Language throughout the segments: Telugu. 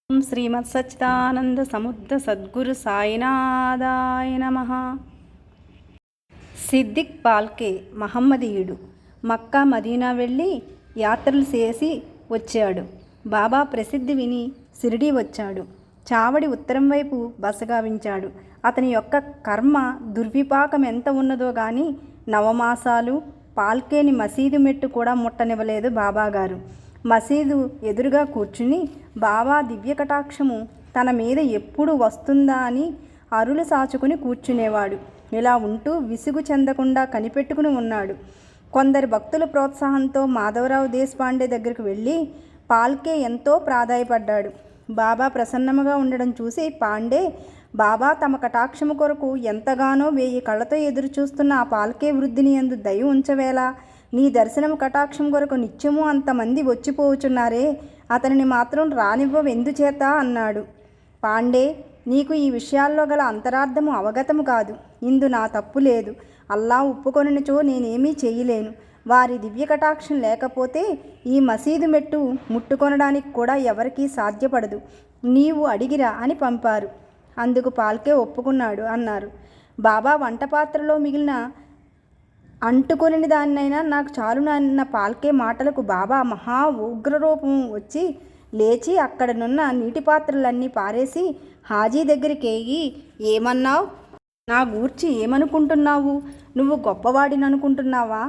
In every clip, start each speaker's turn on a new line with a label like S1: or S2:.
S1: శ్రీమత్ సచ్చిదానంద సముద్ర సద్గురు సాయినాథాయ నమః. సిద్దిక్ పాల్కే మహమ్మదీయుడు. మక్కా మదీనా వెళ్ళి యాత్రలు చేసి వచ్చాడు. బాబా ప్రసిద్ధి విని షిరిడీ వచ్చాడు. చావడి ఉత్తరం వైపు బస గావించాడు. అతని యొక్క కర్మ దుర్విపాకం ఎంత ఉన్నదో గాని నవమాసాలు పాల్కేని మసీదు మెట్టు కూడా ముట్టనివ్వలేదు బాబాగారు. మసీదు ఎదురుగా కూర్చుని బాబా దివ్య కటాక్షము తన మీద ఎప్పుడు వస్తుందా అని అరులు సాచుకుని కూర్చునేవాడు. ఇలా ఉంటూ విసుగు చెందకుండా కనిపెట్టుకుని ఉన్నాడు. కొందరి భక్తుల ప్రోత్సాహంతో మాధవరావు దేశపాండే దగ్గరికి వెళ్ళి పాల్కే ఎంతో ప్రాధాయపడ్డాడు. బాబా ప్రసన్నముగా ఉండడం చూసి పాండే, బాబా తమ కటాక్షము కొరకు ఎంతగానో 1000 కళ్ళతో ఎదురు చూస్తున్న ఆ పాల్కే వృద్ధిని యందు దయ ఉంచవేలా, నీ దర్శనము కటాక్షం కొరకు నిత్యము అంతమంది వచ్చిపోవుచున్నారే, అతనిని మాత్రం రానివ్వవెందుచేత అన్నాడు. పాండే, నీకు ఈ విషయాల్లో గల అంతరార్థము అవగతము కాదు. ఇందు నా తప్పు లేదు. అల్లా ఒప్పుకొనిచో నేనేమీ చేయలేను. వారి దివ్య కటాక్షం లేకపోతే ఈ మసీదు మెట్టు ముట్టుకొనడానికి కూడా ఎవరికీ సాధ్యపడదు. నీవు అడిగిరా అని పంపారు. అందుకు పాల్కే ఒప్పుకున్నాడు అన్నారు. బాబా వంట పాత్రలో మిగిలిన అంటుకొనిన దాన్నైనా నాకు చాలును అన్న పాల్కే మాటలకు బాబా మహా ఉగ్రరూపం వచ్చి లేచి అక్కడనున్న నీటి పాత్రలన్నీ పారేసి హాజీ దగ్గరికేగి, ఏమన్నావు? నా గూర్చి ఏమనుకుంటున్నావు? నువ్వు గొప్పవాడిననుకుంటున్నావా?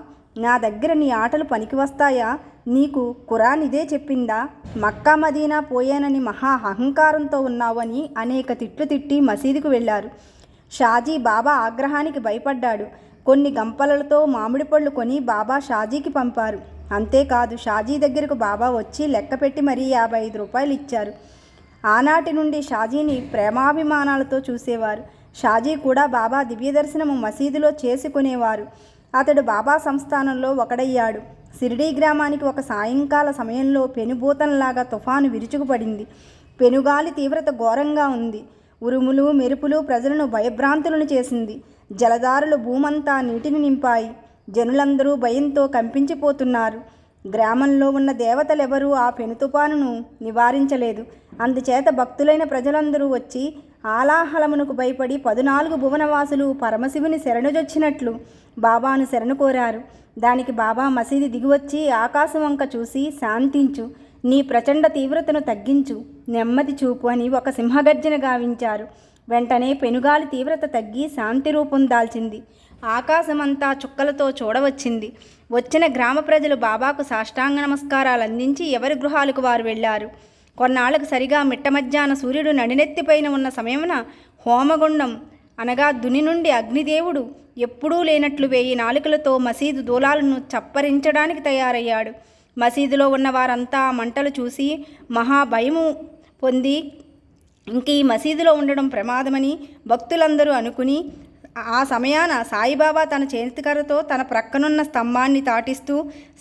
S1: నా దగ్గర నీ ఆటలు పనికి వస్తాయా? నీకు ఖురాన్ ఇదే చెప్పిందా? మక్కా మదీనా పోయానని మహా అహంకారంతో ఉన్నావని అనేక తిట్లు తిట్టి మసీదుకు వెళ్ళారు. షాజీ బాబా ఆగ్రహానికి భయపడ్డాడు. కొన్ని గంపలతో మామిడి పళ్ళు కొని బాబా షాజీకి పంపారు. అంతేకాదు, షాజీ దగ్గరకు బాబా వచ్చి లెక్క పెట్టి మరీ 55 రూపాయలు ఇచ్చారు. ఆనాటి నుండి షాజీని ప్రేమాభిమానాలతో చూసేవారు. షాజీ కూడా బాబా దివ్య దర్శనము మసీదులో చేసుకునేవారు. అతడు బాబా సంస్థానంలో ఒకడయ్యాడు. షిరిడీ గ్రామానికి ఒక సాయంకాల సమయంలో పెనుభూతంలాగా తుఫాను విరుచుకుపడింది. పెనుగాలి తీవ్రత ఘోరంగా ఉంది. ఉరుములు మెరుపులు ప్రజలను భయభ్రాంతులను చేసింది. జలధారలు భూమంతా నీటిని నింపాయి. జనులందరూ భయంతో కంపించిపోతున్నారు. గ్రామంలో ఉన్న దేవతలెవరూ ఆ పెను తుఫానును నివారించలేదు. అందుచేత భక్తులైన ప్రజలందరూ వచ్చి ఆలాహలమునకు భయపడి 14 భువనవాసులు పరమశివుని శరణుజొచ్చినట్లు బాబాను శరణు కోరారు. దానికి బాబా మసీదు దిగివచ్చి ఆకాశం వంక చూసి, శాంతించు, నీ ప్రచండ తీవ్రతను తగ్గించు, నెమ్మది చూపు అని ఒక సింహగర్జన గావించారు. వెంటనే పెనుగాలి తీవ్రత తగ్గి శాంతి రూపం దాల్చింది. ఆకాశమంతా చుక్కలతో చూడవచ్చింది. వచ్చిన గ్రామ ప్రజలు బాబాకు సాష్టాంగ నమస్కారాలు అందించి ఎవరి గృహాలకు వారు వెళ్ళారు. కొన్నాళ్లకు సరిగా మిట్ట మధ్యాహ్న సూర్యుడు నడినెత్తిపైన ఉన్న సమయమున హోమగుండం అనగా దుని నుండి అగ్నిదేవుడు ఎప్పుడూ లేనట్లు 1000 నాలుకలతో మసీదు దూలాలను చప్పరించడానికి తయారయ్యాడు. మసీదులో ఉన్న వారంతా మంటలు చూసి మహాభయము పొంది ఇంక ఈ మసీదులో ఉండడం ప్రమాదమని భక్తులందరూ అనుకుని ఆ సమయాన సాయిబాబా తన చేతికరతో తన ప్రక్కనున్న స్తంభాన్ని తాటిస్తూ,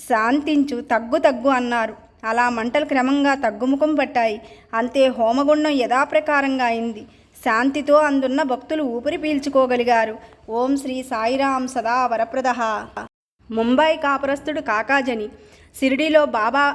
S1: శాంతించు, తగ్గు తగ్గు అన్నారు. అలా మంటలు క్రమంగా తగ్గుముఖం పట్టాయి. అంతే హోమగుండం యథాప్రకారంగా అయింది. శాంతితో అందున్న భక్తులు ఊపిరి పీల్చుకోగలిగారు. ఓం శ్రీ సాయిరాం సదా వరప్రదః. ముంబై కాపురస్తుడు కాకాజని షిరిడీలో బాబా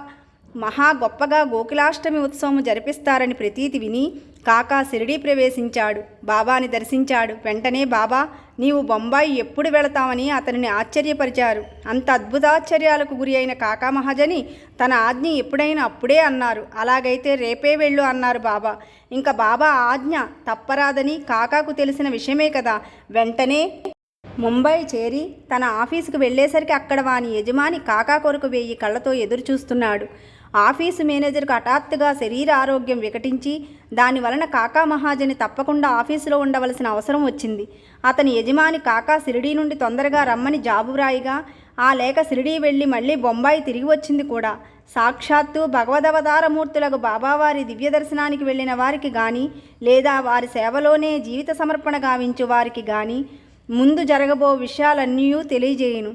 S1: మహా గొప్పగా గోకులాష్టమి ఉత్సవం జరిపిస్తారని ప్రతీతి విని కాకా షిరిడీ ప్రవేశించాడు. బాబాని దర్శించాడు. వెంటనే బాబా, నీవు బొంబాయి ఎప్పుడు వెళతావని అతనిని ఆశ్చర్యపరిచారు. అంత అద్భుతాశ్చర్యాలకు గురి అయిన కాకా మహాజని తన ఆజ్ఞ ఎప్పుడైనా అప్పుడే అన్నారు. అలాగైతే రేపే వెళ్ళు అన్నారు బాబా. ఇంకా బాబా ఆజ్ఞ తప్పరాదని కాకాకు తెలిసిన విషయమే కదా. వెంటనే ముంబై చేరి తన ఆఫీసుకు వెళ్ళేసరికి అక్కడ వాని యజమాని కాకా కొరకు 1000 కళ్ళతో ఎదురు చూస్తున్నాడు. ఆఫీసు మేనేజర్కు హఠాత్తుగా శరీర ఆరోగ్యం వికటించి దానివలన కాకా మహాజని తప్పకుండా ఆఫీసులో ఉండవలసిన అవసరం వచ్చింది. అతని యజమాని కాకా షిరిడీ నుండి తొందరగా రమ్మని జాబు వ్రాయిగా ఆ లేఖ షిరిడీ వెళ్ళి మళ్ళీ బొంబాయి తిరిగి వచ్చింది కూడా. సాక్షాత్తు భగవదవతారమూర్తులకు బాబావారి దివ్య దర్శనానికి వెళ్ళిన వారికి కానీ, లేదా వారి సేవలోనే జీవిత సమర్పణ గావించు వారికి కానీ ముందు జరగబో విషయాలన్నీ తెలియజేయును.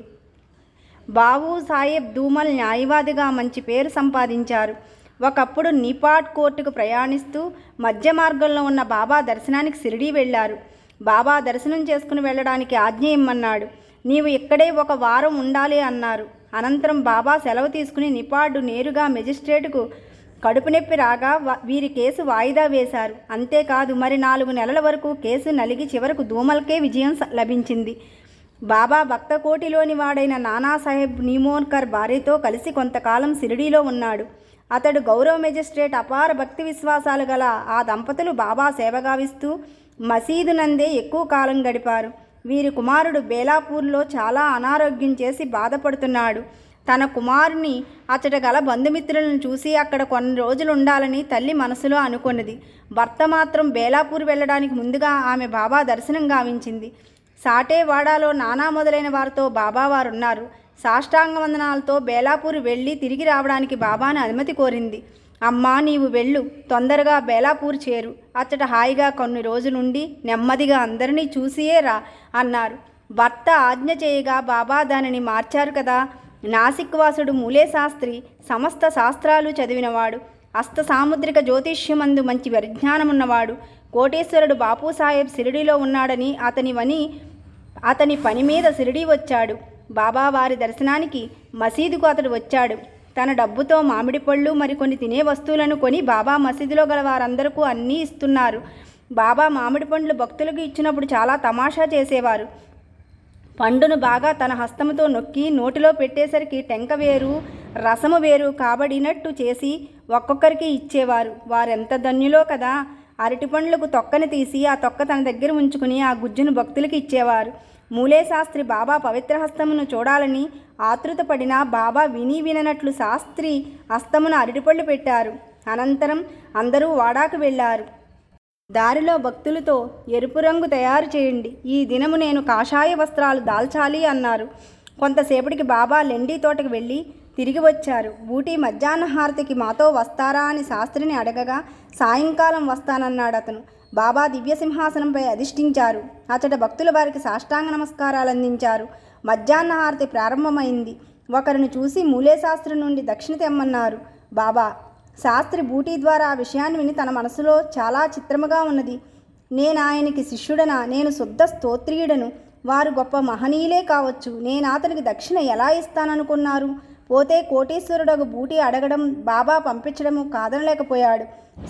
S1: బాబు సాహెబ్ ధూమల్ న్యాయవాదిగా మంచి పేరు సంపాదించారు. ఒకప్పుడు నిపాట్ కోర్టుకు ప్రయాణిస్తూ మధ్య మార్గంలో ఉన్న బాబా దర్శనానికి షిరిడీ వెళ్ళారు. బాబా దర్శనం చేసుకుని వెళ్ళడానికి ఆజ్ఞ ఇమ్మన్నాడు. నీవు ఇక్కడే 1 వారం ఉండాలి అన్నారు. అనంతరం బాబా సెలవు తీసుకుని నిపాడు నేరుగా మెజిస్ట్రేటుకు కడుపు నొప్పి రాగా వీరి కేసు వాయిదా వేశారు. అంతేకాదు మరి 4 నెలల వరకు కేసు నలిగి చివరకు దూమల్కే విజయం లభించింది. బాబా భక్తకోటిలోని వాడైన నానాసాహెబ్ నీమోన్కర్ భార్యతో కలిసి కొంతకాలం షిరిడీలో ఉన్నాడు. అతడు గౌరవ మెజిస్ట్రేట్. అపార భక్తి విశ్వాసాలు గల ఆ దంపతులు బాబా సేవగావిస్తూ మసీదు నందే ఎక్కువ కాలం గడిపారు. వీరి కుమారుడు బేలాపూర్లో చాలా అనారోగ్యం చేసి బాధపడుతున్నాడు. తన కుమారుని అచ్చట గల బంధుమిత్రులను చూసి అక్కడ కొన్ని రోజులు ఉండాలని తల్లి మనసులో అనుకున్నది. భర్త మాత్రం బేలాపూర్ వెళ్ళడానికి ముందుగా ఆమె బాబా దర్శనం గావించింది. సాటేవాడాలో నానా మొదలైన వారితో బాబావారున్నారు. సాష్టాంగ వందనాలతో బేలాపూర్ వెళ్ళి తిరిగి రావడానికి బాబాను అనుమతి కోరింది. అమ్మా, నీవు వెళ్ళు, తొందరగా బేలాపూర్ చేరు, అచ్చట హాయిగా కొన్ని రోజులుండి నెమ్మదిగా అందరినీ చూసియే రా అన్నారు. భర్త ఆజ్ఞ చేయగా బాబా దానిని మార్చారు కదా. నాసిక్వాసుడు మూలే శాస్త్రి సమస్త శాస్త్రాలు చదివినవాడు. అస్త సాముద్రిక జ్యోతిష్యమందు మంచి పరిజ్ఞానమున్నవాడు. కోటేశ్వరుడు బాపూసాహెబ్ షిరిడీలో ఉన్నాడని అతని పని మీద షిరిడీ వచ్చాడు. బాబా వారి దర్శనానికి మసీదుకు అతడు వచ్చాడు. తన డబ్బుతో మామిడి పళ్ళు మరికొన్ని తినే వస్తువులను కొని బాబా మసీదులో గల వారందరికీ అన్నీ ఇస్తున్నారు. బాబా మామిడి పండ్లు భక్తులకు ఇచ్చినప్పుడు చాలా తమాషా చేసేవారు. పండును బాగా తన హస్తముతో నొక్కి నోటిలో పెట్టేసరికి టెంక వేరు రసము వేరు కాబడినట్టు చేసి ఒక్కొక్కరికి ఇచ్చేవారు. వారెంత ధన్యులో కదా. అరటి పండ్లకు తొక్కని తీసి ఆ తొక్క తన దగ్గర ఉంచుకుని ఆ గుజ్జును భక్తులకు ఇచ్చేవారు. మూలే శాస్త్రి బాబా పవిత్ర హస్తమును చూడాలని ఆతృతపడినా బాబా విననట్లు శాస్త్రి హస్తమును అరటిపళ్ళు పెట్టారు. అనంతరం అందరూ వాడాకు వెళ్ళారు. దారిలో భక్తులతో ఎరుపు రంగు తయారు చేయండి, ఈ దినము నేను కాషాయ వస్త్రాలు దాల్చాలి అన్నారు. కొంతసేపటికి బాబా లెండి తోటకు వెళ్ళి తిరిగి వచ్చారు. బూటీ మధ్యాహ్న హారతికి మాతో వస్తారా అని శాస్త్రిని అడగగా సాయంకాలం వస్తానన్నాడు అతను. బాబా దివ్య సింహాసనంపై అధిష్ఠించారు. అచ్చట భక్తులు వారికి సాష్టాంగ నమస్కారాలు అందించారు. మధ్యాహ్న హారతి ప్రారంభమైంది. ఒకరిని చూసి మూలే శాస్త్రి నుండి దక్షిణ తెమ్మన్నారు బాబా. శాస్త్రి బూటీ ద్వారా ఆ విషయాన్ని విని తన మనసులో చాలా చిత్రముగా ఉన్నది. నేను ఆయనకి శిష్యుడనా? నేను శుద్ధ స్తోత్రీయుడను. వారు గొప్ప మహనీయులే కావచ్చు. నేను అతనికి దక్షిణ ఎలా ఇస్తాననుకున్నారు? పోతే కోటీశ్వరుడకు బూటీ అడగడం బాబా పంపించడము కాదనలేకపోయాడు.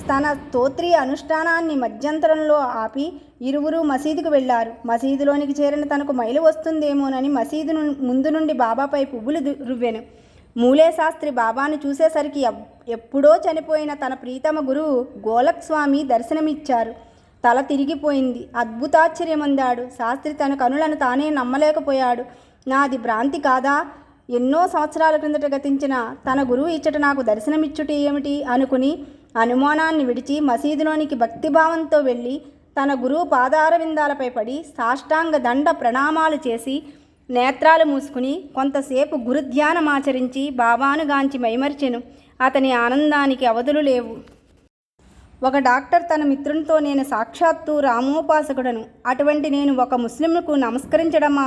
S1: తన స్తోత్రీయ అనుష్ఠానాన్ని మధ్యంతరంలో ఆపి ఇరువురు మసీదుకు వెళ్ళారు. మసీదులోనికి చేరిన తనకు మైలు వస్తుందేమోనని మసీదు ముందు నుండి బాబాపై పువ్వులు రువ్వెను. మూలే శాస్త్రి బాబాను చూసేసరికి ఎప్పుడో చనిపోయిన తన ప్రీతమ గురువు గోలక్ స్వామి దర్శనమిచ్చారు. తల తిరిగిపోయింది. అద్భుతాశ్చర్యమందాడు. శాస్త్రి తన కనులను తానే నమ్మలేకపోయాడు. నాది భ్రాంతి కాదా? ఎన్నో సంవత్సరాల క్రిందట గతించిన తన గురువు ఇచ్చట నాకు దర్శనమిచ్చుట ఏమిటి అనుకుని అనుమానాన్ని విడిచి మసీదులోనికి భక్తిభావంతో వెళ్ళి తన గురువు పాదారవిందాలపై పడి సాష్టాంగ దండ ప్రణామాలు చేసి నేత్రాలు మూసుకుని కొంతసేపు గురుధ్యానమాచరించి బాబాను గాంచి మైమర్చెను. అతని ఆనందానికి అవధులు లేవు. ఒక డాక్టర్ తన మిత్రునితో, నేను సాక్షాత్తు రామోపాసకుడను, అటువంటి నేను ఒక ముస్లింకు నమస్కరించడమా?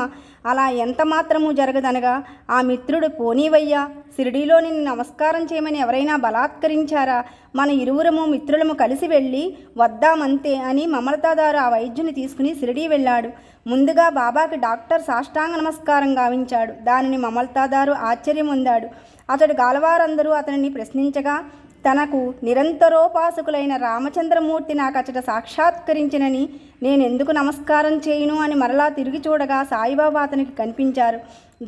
S1: అలా ఎంత మాత్రము జరగదనగా ఆ మిత్రుడు, పోనీవయ్యా, షిరిడీలో నిన్ను నమస్కారం చేయమని ఎవరైనా బలాత్కరించారా? మన ఇరువురము మిత్రులము కలిసి వెళ్ళి వద్దామంతే అని మమలతాదారు ఆ వైద్యుని తీసుకుని షిరిడీ వెళ్ళాడు. ముందుగా బాబాకి డాక్టర్ సాష్టాంగ నమస్కారం గావించాడు. దానిని మమలతాదారు ఆశ్చర్యం పొందాడు. అతడు గాలవారందరూ అతనిని ప్రశ్నించగా తనకు నిరంతరోపాసకులైన రామచంద్రమూర్తి నాకు అచ్చట సాక్షాత్కరించినని నేనెందుకు నమస్కారం చేయను అని మరలా తిరిగి చూడగా సాయిబాబా అతనికి కనిపించారు.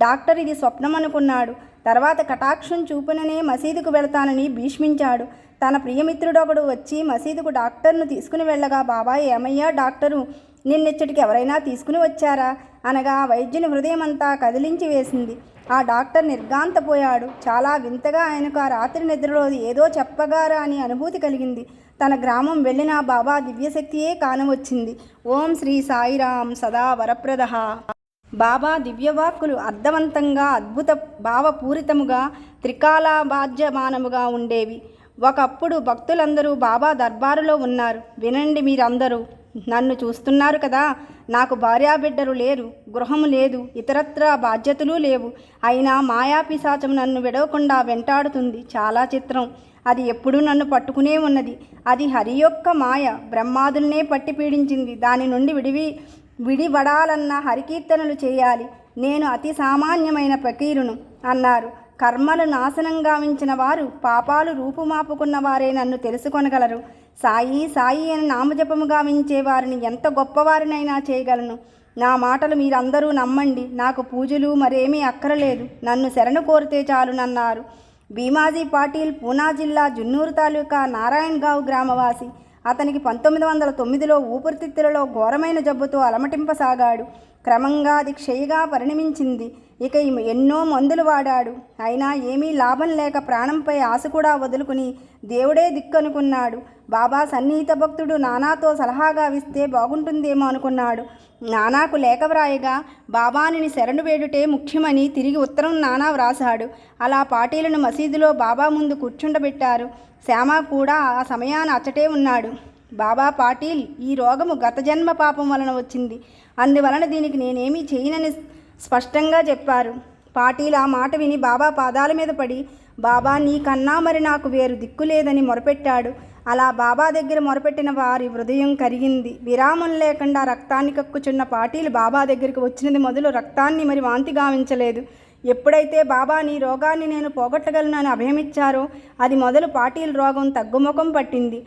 S1: డాక్టర్ ఇది స్వప్నం అనుకున్నాడు. తర్వాత కటాక్షం చూపుననే మసీదుకు వెళతానని భీష్మించాడు. తన ప్రియమిత్రుడొకడు వచ్చి మసీదుకు డాక్టర్ను తీసుకుని వెళ్ళగా, బాబా ఏమయ్యా డాక్టరు, నిన్నెచ్చటికి ఎవరైనా తీసుకుని వచ్చారా అనగా వైద్యుని హృదయమంతా కదిలించి వేసింది. ఆ డాక్టర్ నిర్ఘాంతపోయాడు. చాలా వింతగా ఆయనకు ఆ రాత్రి నిద్రలో ఏదో చెప్పగారా అని అనుభూతి కలిగింది. తన గ్రామం వెళ్ళిన బాబా దివ్యశక్తియే కానవచ్చింది. ఓం శ్రీ సాయిరాం సదా వరప్రదః. బాబా దివ్యవాక్కులు అర్థవంతంగా, అద్భుత భావపూరితముగా, త్రికాలాబాధ్యమానముగా ఉండేవి. ఒకప్పుడు భక్తులందరూ బాబా దర్బారులో ఉన్నారు. వినండి మీరందరూ, నన్ను చూస్తున్నారు కదా. నాకు భార్యాబిడ్డలు లేరు, గృహము లేదు, ఇతరత్రా బాధ్యతలు లేవు. అయినా మాయాపిశాచం నన్ను విడవకుండా వెంటాడుతుంది. చాలా చిత్రం. అది ఎప్పుడూ నన్ను పట్టుకునే ఉన్నది. అది హరి యొక్క మాయ. బ్రహ్మాదుల్నే పట్టి పీడించింది. దాని నుండి విడివడాలన్న హరికీర్తనలు చేయాలి. నేను అతి సామాన్యమైన ఫకీరును అన్నారు. కర్మలు నాశనం గావించిన వారు పాపాలు రూపుమాపుకున్న వారే నన్ను తెలుసుకొనగలరు. సాయి సాయి అని నామజపము గావించే వారిని ఎంత గొప్పవారినైనా చేయగలను. నా మాటలు మీరందరూ నమ్మండి. నాకు పూజలు మరేమీ అక్కరలేదు. నన్ను శరణు కోరితే చాలునన్నారు. భీమాజీ పాటిల్ పూనా జిల్లా జున్నూరు తాలూకా నారాయణగావ్ గ్రామవాసి. అతనికి 1909లో ఊపిరితిత్తులలో ఘోరమైన జబ్బుతో అలమటింపసాగాడు. క్రమంగా అది క్షయగా పరిణమించింది. ఇక ఎన్నో మందులు వాడాడు. అయినా ఏమీ లాభం లేక ప్రాణంపై ఆశ కూడా వదులుకుని దేవుడే దిక్కనుకున్నాడు. బాబా సన్నిహిత భక్తుడు నానాతో సలహాగా ఇస్తే బాగుంటుందేమో అనుకున్నాడు. నానాకు లేఖ వ్రాయగా బాబాని శరణు వేడుటే ముఖ్యమని తిరిగి ఉత్తరం నానా వ్రాసాడు. అలా పాటీలను మసీదులో బాబా ముందు కూర్చుండబెట్టారు. శ్యామ కూడా ఆ సమయాన అచ్చటే ఉన్నాడు. బాబా పాటీల్, ఈ రోగము గత జన్మ పాపం వలన వచ్చింది. అందువలన దీనికి నేనేమీ చేయనని స్పష్టంగా చెప్పారు. పాటీల్ ఆ మాట విని బాబా పాదాల మీద పడి, బాబా నీకన్నా మరి నాకు వేరు దిక్కులేదని మొరపెట్టాడు. అలా బాబా దగ్గర మొరపెట్టిన వారి హృదయం కరిగింది. విరామం లేకుండా రక్తాన్ని కక్కుచున్న పాటీల్ బాబా దగ్గరికి వచ్చినది మొదలు రక్తాన్ని మరి వాంతి గావించలేదు. ఎప్పుడైతే బాబా నీ రోగాన్ని నేను పోగొట్టగలను అని అభయమిచ్చారో అది మొదలు పాటీల్ రోగం తగ్గుముఖం పట్టింది.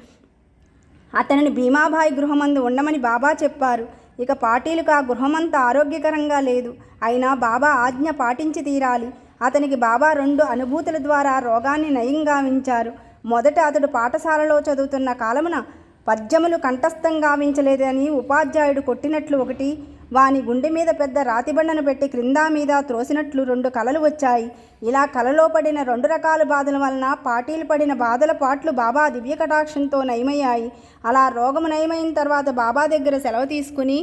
S1: అతనిని భీమాబాయి గృహమందు ఉండమని బాబా చెప్పారు. ఇక పాటీలుకు ఆ గృహమంతా ఆరోగ్యకరంగా లేదు. అయినా బాబా ఆజ్ఞ పాటించి తీరాలి. అతనికి బాబా 2 అనుభూతుల ద్వారా రోగాన్ని నయం గావించారు. మొదట అతడు పాఠశాలలో చదువుతున్న కాలమున పద్యములు కంఠస్థం గావించలేదని ఉపాధ్యాయుడు కొట్టినట్లు ఒకటి, వాని గుండె మీద పెద్ద రాతిబండను పెట్టి క్రింద మీద త్రోసినట్లు 2 కలలు వచ్చాయి. ఇలా కలలో పడిన 2 రకాల బాధల వలన పాటీలు పడిన బాధల పాట్లు బాబా దివ్య కటాక్షంతో నయమయ్యాయి. అలా రోగము నయమైన తర్వాత బాబా దగ్గర సెలవు తీసుకుని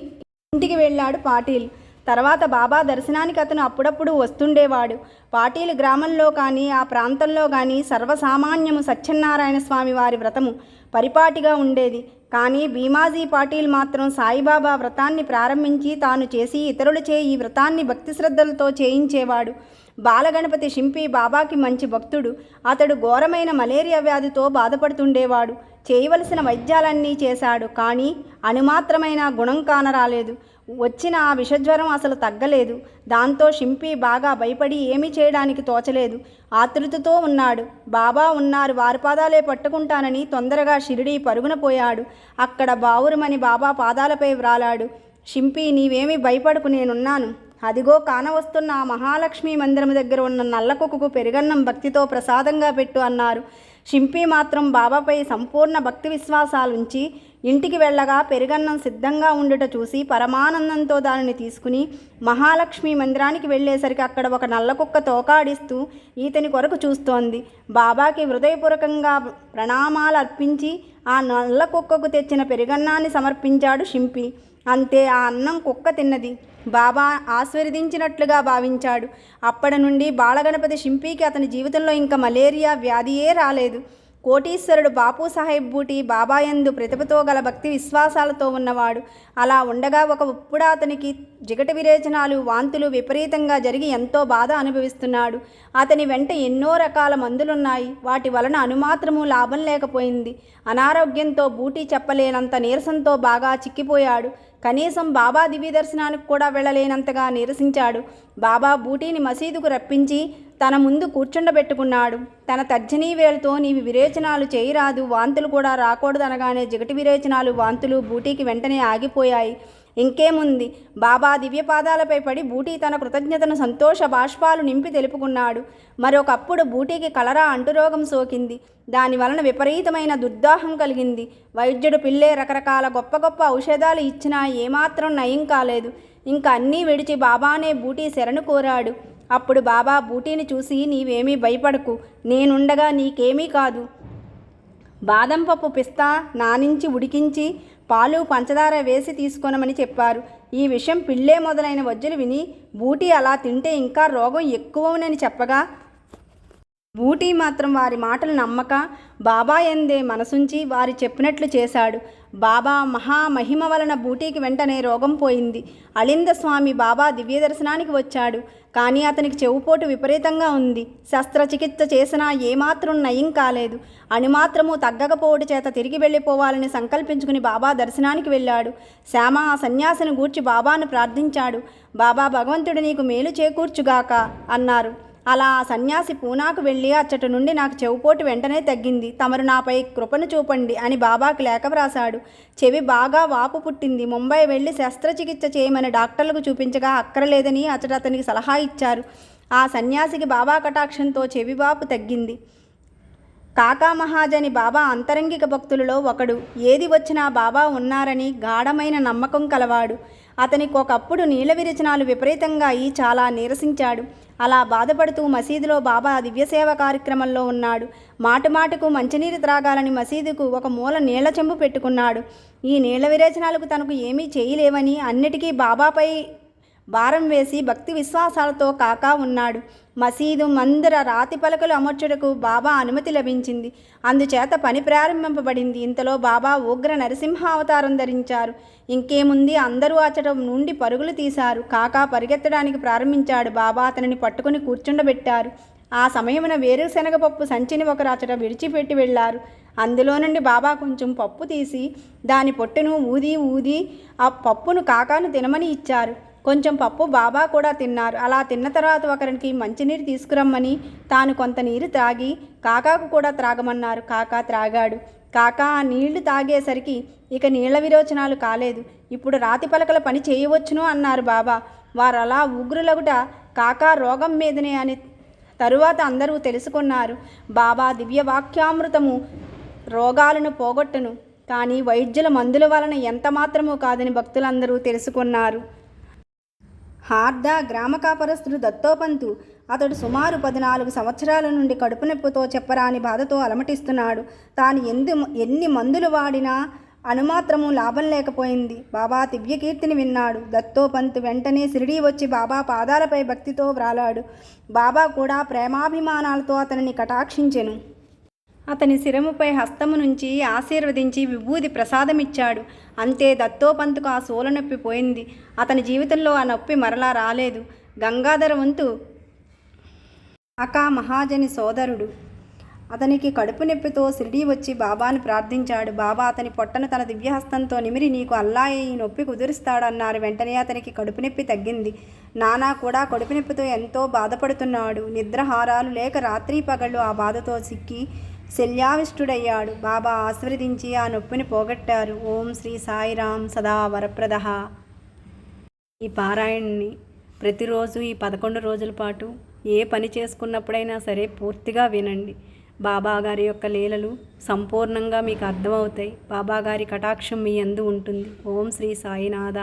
S1: ఇంటికి వెళ్ళాడు పాటీల్. తర్వాత బాబా దర్శనానికి అతను అప్పుడప్పుడు వస్తుండేవాడు. పాటీలు గ్రామంలో కానీ ఆ ప్రాంతంలో కానీ సర్వసామాన్యము సత్యనారాయణ స్వామి వారి వ్రతము పరిపాటిగా ఉండేది. కానీ భీమాజీ పాటీల్ మాత్రం సాయిబాబా వ్రతాన్ని ప్రారంభించి తాను చేసి ఇతరులచే ఈ వ్రతాన్ని భక్తి శ్రద్ధలతో చేయించేవాడు. బాలగణపతి షింపి బాబాకి మంచి భక్తుడు. అతడు ఘోరమైన మలేరియా వ్యాధితో బాధపడుతుండేవాడు. చేయవలసిన వైద్యాలన్నీ చేశాడు. కానీ అణుమాత్రమైన గుణం కానరాలేదు. వచ్చిన ఆ విషజ్వరం అసలు తగ్గలేదు. దాంతో షింపి బాగా భయపడి ఏమీ చేయడానికి తోచలేదు. ఆతృతతో ఉన్నాడు. బాబా ఉన్నారు, వారి పాదాలే పట్టుకుంటానని తొందరగా షిరిడీ పరుగున పోయాడు. అక్కడ బావురుమని బాబా పాదాలపై వ్రాలాడు. షింపి, నీవేమీ భయపడకు, నేనున్నాను. అదిగో కానవస్తున్న ఆ మహాలక్ష్మి మందిరం దగ్గర ఉన్న నల్లకొక్కుకు పెరుగన్నం భక్తితో ప్రసాదంగా పెట్టు అన్నారు. షింపి మాత్రం బాబాపై సంపూర్ణ భక్తి విశ్వాసాలుంచి ఇంటికి వెళ్ళగా పెరుగన్నం సిద్ధంగా ఉండుట చూసి పరమానందంతో దానిని తీసుకుని మహాలక్ష్మి మందిరానికి వెళ్ళేసరికి అక్కడ ఒక నల్లకుక్క తోకాడిస్తూ ఈతని కొరకు చూస్తోంది. బాబాకి హృదయపూర్వకంగా ప్రణామాలు అర్పించి ఆ నల్లకుక్కకు తెచ్చిన పెరుగన్నాన్ని సమర్పించాడు షింపి. అంతే, ఆ అన్నం కుక్క తిన్నది. బాబా ఆశీర్వదించినట్లుగా భావించాడు. అప్పటి నుండి బాలగణపతి షింపీకి అతని జీవితంలో ఇంకా మలేరియా వ్యాధియే రాలేదు. కోటీశ్వరుడు బాపు సాహెబ్ బూటి బాబాయందు ప్రతిభతో గల భక్తి విశ్వాసాలతో ఉన్నవాడు. అలా ఉండగా ఒకప్పుడు అతనికి జిగట విరేచనాలు, వాంతులు విపరీతంగా జరిగి ఎంతో బాధ అనుభవిస్తున్నాడు. అతని వెంట ఎన్నో రకాల మందులున్నాయి. వాటి వలన అనుమాత్రము లాభం లేకపోయింది. అనారోగ్యంతో బూటి చెప్పలేనంత నీరసంతో బాగా చిక్కిపోయాడు. కనీసం బాబా దివ్య దర్శనానికి కూడా వెళ్ళలేనంతగా నీరసించాడు. బాబా బూటీని మసీదుకు రప్పించి తన ముందు కూర్చుండబెట్టుకున్నాడు. తన తర్జనీ వేలుతో నీవి విరేచనాలు చేయరాదు, వాంతులు కూడా రాకూడదు అనగానే జిగటి విరేచనాలు, వాంతులు బూటీకి వెంటనే ఆగిపోయాయి. ఇంకేముంది, బాబా దివ్యపాదాలపై పడి బూటీ తన కృతజ్ఞతను సంతోష బాష్పాలు నింపి తెలుపుకున్నాడు. మరొకప్పుడు బూటీకి కలరా అంటురోగం సోకింది. దానివలన విపరీతమైన దుర్దాహం కలిగింది. వైద్యుడు పిల్లే రకరకాల గొప్ప గొప్ప ఔషధాలు ఇచ్చినా ఏమాత్రం నయం కాలేదు. ఇంకా అన్నీ విడిచి బాబానే బూటీ శరణు కోరాడు. అప్పుడు బాబా బూటీని చూసి, నీవేమీ భయపడకు, నేనుండగా నీకేమీ కాదు. బాదం పప్పు పిస్తా నానించి ఉడికించి పాలు పంచదార వేసి తీసుకొనమని చెప్పారు. ఈ విషయం పిల్లే మొదలైన వైద్యులు విని బూటీ అలా తింటే ఇంకా రోగం ఎక్కువనని చెప్పగా బూటీ మాత్రం వారి మాటలు నమ్మక బాబా ఎందే మనసుంచి వారి చెప్పినట్లు చేశాడు. బాబా మహామహిమ వలన బూటీకి వెంటనే రోగం పోయింది. అళింద స్వామి బాబా దివ్య దర్శనానికి వచ్చాడు. కానీ అతనికి చెవుపోటు విపరీతంగా ఉంది. శస్త్రచికిత్స చేసినా ఏమాత్రం నయం కాలేదు. అణుమాత్రము తగ్గకపోవడం చేత తిరిగి వెళ్ళిపోవాలని సంకల్పించుకుని బాబా దర్శనానికి వెళ్ళాడు. శ్యామ ఆ సన్యాసిని గూర్చి బాబాను ప్రార్థించాడు. బాబా, భగవంతుడు నీకు మేలు చేకూర్చుగాక అన్నారు. అలా ఆ సన్యాసి పూనాకు వెళ్ళి అచ్చటి నుండి నాకు చెవిపోటు వెంటనే తగ్గింది. తమరు నాపై కృపను చూపండి అని బాబాకి లేఖ వ్రాశాడు. చెవి బాగా వాపు పుట్టింది. ముంబై వెళ్ళి శస్త్రచికిత్స చేయమని డాక్టర్లకు చూపించగా అక్కరలేదని అచ్చట అతనికి సలహా ఇచ్చారు. ఆ సన్యాసికి బాబా కటాక్షంతో చెవి వాపు తగ్గింది. కాకా మహాజని బాబా అంతరంగిక భక్తులలో ఒకడు. ఏది వచ్చినా బాబా ఉన్నారని గాఢమైన నమ్మకం కలవాడు. అతనికి ఒకప్పుడు నీళ్ల విరేచనాలు విపరీతంగా అయి చాలా నీరసించాడు. అలా బాధపడుతూ మసీదులో బాబా దివ్యసేవ కార్యక్రమంలో ఉన్నాడు. మాటుమాటుకు మంచినీరు త్రాగాలని మసీదుకు ఒక మూల నీళ్ల చెంబు పెట్టుకున్నాడు. ఈ నీళ్ల విరేచనాలకు తనకు ఏమీ చేయలేవని అన్నిటికీ బాబాపై భారం వేసి భక్తి విశ్వాసాలతో కాకా ఉన్నాడు. మసీదు మందిర రాతి పలకలు అమర్చుటకు బాబా అనుమతి లభించింది. అందుచేత పని ప్రారంభింపబడింది. ఇంతలో బాబా ఉగ్ర నరసింహ అవతారం ధరించారు. ఇంకేముంది, అందరూ అచ్చట నుండి పరుగులు తీశారు. కాకా పరిగెత్తడానికి ప్రారంభించాడు. బాబా అతనిని పట్టుకుని కూర్చుండబెట్టారు. ఆ సమయమున వేరుశనగపప్పు సంచిని ఒకరు అచ్చట విడిచిపెట్టి వెళ్ళారు. అందులో నుండి బాబా కొంచెం పప్పు తీసి దాని పొట్టును ఊది ఆ పప్పును కాకాను తినమని ఇచ్చారు. కొంచెం పప్పు బాబా కూడా తిన్నారు. అలా తిన్న తర్వాత ఒకరికి మంచినీరు తీసుకురమ్మని తాను కొంత నీరు త్రాగి కాకాకు కూడా త్రాగమన్నారు. కాకా త్రాగాడు. కాకా ఆ నీళ్లు తాగేసరికి ఇక నీళ్ల విరోచనాలు కాలేదు. ఇప్పుడు రాతి పలకల పని చేయవచ్చును అన్నారు బాబా. వారు అలా ఉగ్రులగుట కాకా రోగం మీదనే అని తరువాత అందరూ తెలుసుకున్నారు. బాబా దివ్య వాక్యామృతము రోగాలను పోగొట్టును, కానీ వైద్యుల మందుల వలన ఎంత మాత్రమూ కాదని భక్తులందరూ తెలుసుకున్నారు. హార్దా గ్రామ కాపరస్తుడు దత్తోపంతు. అతడు సుమారు 14 సంవత్సరాల నుండి కడుపు నొప్పితో చెప్పరాని బాధతో అలమటిస్తున్నాడు. తాను ఎన్ని మందులు వాడినా అనుమాత్రము లాభం లేకపోయింది. బాబా దివ్యకీర్తిని విన్నాడు. దత్తోపంతు వెంటనే షిరిడీ వచ్చి బాబా పాదాలపై భక్తితో వ్రాలాడు. బాబా కూడా ప్రేమాభిమానాలతో అతనిని కటాక్షించెను. అతని శిరముపై హస్తము నుంచి ఆశీర్వదించి విభూది ప్రసాదమిచ్చాడు. అంతే, దత్తోపంతుకు ఆ సోల నొప్పి పోయింది. అతని జీవితంలో ఆ నొప్పి మరలా రాలేదు. గంగాధర వంతు కాకా మహాజని సోదరుడు. అతనికి కడుపు నొప్పితో షిరిడీ వచ్చి బాబాను ప్రార్థించాడు. బాబా అతని పొట్టను తన దివ్యహస్తంతో నిమిరి నీకు అల్లాయే ఈ నొప్పి కుదురుస్తాడన్నారు. వెంటనే అతనికి కడుపు నొప్పి తగ్గింది. నానా కూడా కడుపు నొప్పితో ఎంతో బాధపడుతున్నాడు. నిద్రహారాలు లేక రాత్రి పగళ్ళు ఆ బాధతో సిక్కి శల్యావిష్టుడయ్యాడు. బాబా ఆశీర్వదించి ఆ నొప్పిని పోగొట్టారు. ఓం శ్రీ సాయిరాం సదా వరప్రదః. ఈ పారాయణని ప్రతిరోజు ఈ 11 రోజుల పాటు ఏ పని చేసుకున్నప్పుడైనా సరే పూర్తిగా వినండి. బాబాగారి యొక్క లీలలు సంపూర్ణంగా మీకు అర్థమవుతాయి. బాబాగారి కటాక్షం మీ యందు ఉంటుంది. ఓం శ్రీ సాయినాథ.